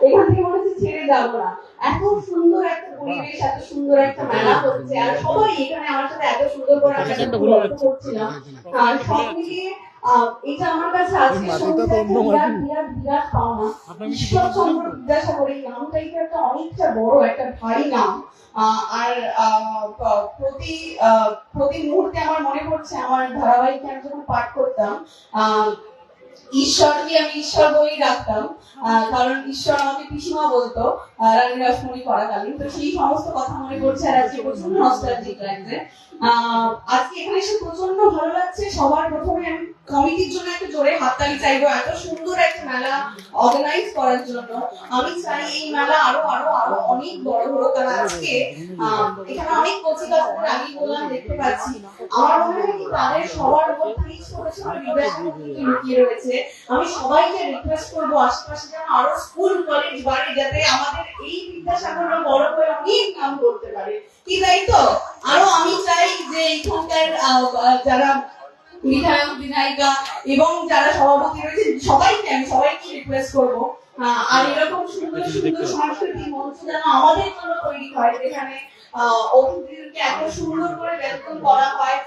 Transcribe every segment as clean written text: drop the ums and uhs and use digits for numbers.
এখান থেকে মনে হচ্ছে ছেড়ে যাবো না। এত সুন্দর একটা পরিবেশ, এত সুন্দর একটা মেলা হচ্ছে, আর সবাই এখানে আমার সাথে এত সুন্দর করে গল্প করছিলাম। আর সব মিলিয়ে এটা আমার কাছে আজকে বিরাট বিরাট বিরাট পাওনা। ঈশ্বরচন্দ্র বিদ্যাসাগর এই নামটাই তো একটা অনেকটা বড় একটা ভারী নাম। আর প্রতি প্রতি মুহূর্তে আমার মনে পড়ছে আমার ধারাবাহিকে আমি যখন পাঠ করতাম ঈশ্বরকে আমি ঈশ্বর বলেই রাখতাম, কারণ ঈশ্বর আমাকে পিসিমা বলতো রানী রাসমণি পড়াকালীন। তো সেই সমস্ত কথা মনে পড়ছে আর আজকে প্রচন্ড নস্টালজিক লাগছে। আজকে এখানে এসে প্রচন্ড ভালো লাগছে। সবার প্রথমে আমি কমিটির জন্য একটা জোরে হাততালি চাইবো, এত সুন্দর একটা মেলা অর্গানাইজ করার জন্য। আমি চাই এই মেলা আরো আরো আরো অনেক বড় হোক। কারণ আজকে এখানে অনেক কোচিং ক্লাসের আমি বললাম দেখতে পাচ্ছি, আমার মনে হয় কি তাদের সবার মধ্যে ছোট ছোট বিদ্যাসাগর লুকিয়ে রয়েছে। আমি সবাইকে রিকোয়েস্ট করবো আশেপাশে যেন আরো স্কুল কলেজ বাড়ি, যাতে আমাদের এই বিদ্যাসাগররা বড় হয়ে অনেক কাম করতে পারে। কি তাই তো? আরো আমি চাই যে এখানকার যারা বিধায়ক বিধায়িকা এবং যারা সভাপতি রয়েছে সবাইকে রিকোয়েস্ট করবো আর এরকম সুন্দর সুন্দর সাংস্কৃতিক মঞ্চ যেন আমাদের জন্য তৈরি হয়, যেখানে অতিথিদেরকে এত সুন্দর করে বেতন করা হয়।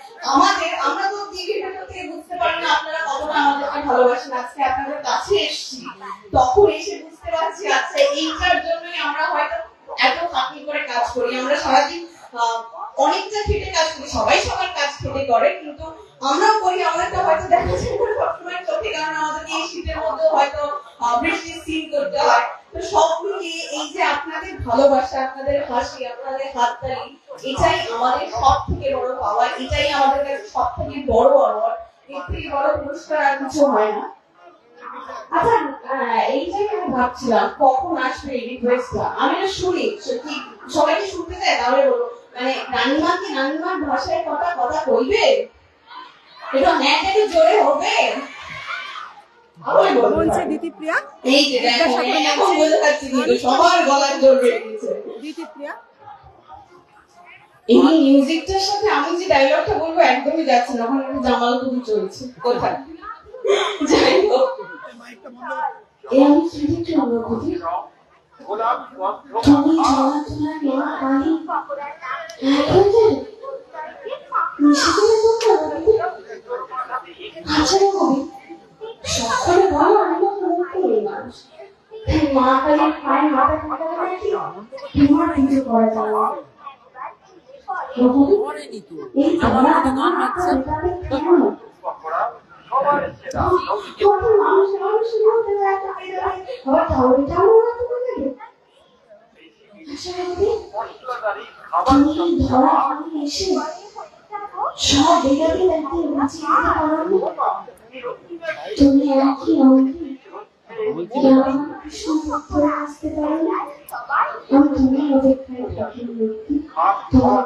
আমরা তো টিভির ভেতর থেকে বুঝতে পারি না আপনারা কতটা আমাদেরকে ভালোবাসেন। আজকে আপনাদের কাছে এসেছি, তখন এসে বুঝতে পারছি আচ্ছা এইটার জন্যই আমরা হয়তো এত খাটনি করে কাজ করি। আমরা সারাদিন অনেকটা খেটে কাজ করি, সবাই সবার কাজ খেটে করে, কিন্তু আমরাও করি আমাদেরটা হয়তো দেখা যায় সবসময় চোখে, কারণ আমাদেরকে এই শীতের মধ্যে হয়তো বৃষ্টির সিন করতে হয়। তো সব মিলিয়ে এই যে আপনাদের ভালোবাসা, আপনাদের হাসি, আপনাদের হাততালি, এটাই আমাদের সব থেকে বড় পাওয়া, এটাই আমাদের কাছে সব থেকে বড় অ্যাওয়ার্ড। এর থেকে বড় পুরস্কার আর কিছু হয় না। আচ্ছা এই যে আমি ভাবছিলাম কখন আসবে এই রিকোয়েস্টটা, আমি না শুনি কি সবাইকে শুনতে চাই, তাহলে বলো মানে নানিমার ভাষায় কথা কইবে, এটা নেট একটু জোরে হবে। বলছে দিতিপ্রিয়া, এই যে দেখো এখন বলে যাচ্ছি কিন্তু সবার গলার জোর বেড়ে গেছে। দিতিপ্রিয়া এই মিউজিকটার সাথে আমি যে ডায়লগটা বলবো একদমই যাচ্ছে না, ওখানে একটু জামাল খুবই চলছে কোথায় যাই হোক। আমি কি অনুভূতি তুমি জলা পানি আচ্ছা কবি সকলে ভালো আমি করি মানুষ মা কালী পায়ে মাথা ঠান্ডা নাকি তোমার কিছু করা যায় না। এই জানা গান আছে মানুষের মধ্যে একটা আবার তাহলে কেমন লাগতো বলে তুমি ধরা আমি এসে সব বেগাতে লাগতে বাঁচিয়ে দিতে পারো। তুমি একই অঙ্কে করে আসতে পারো না, আমি তুমি অপেক্ষায় থাকি তোমার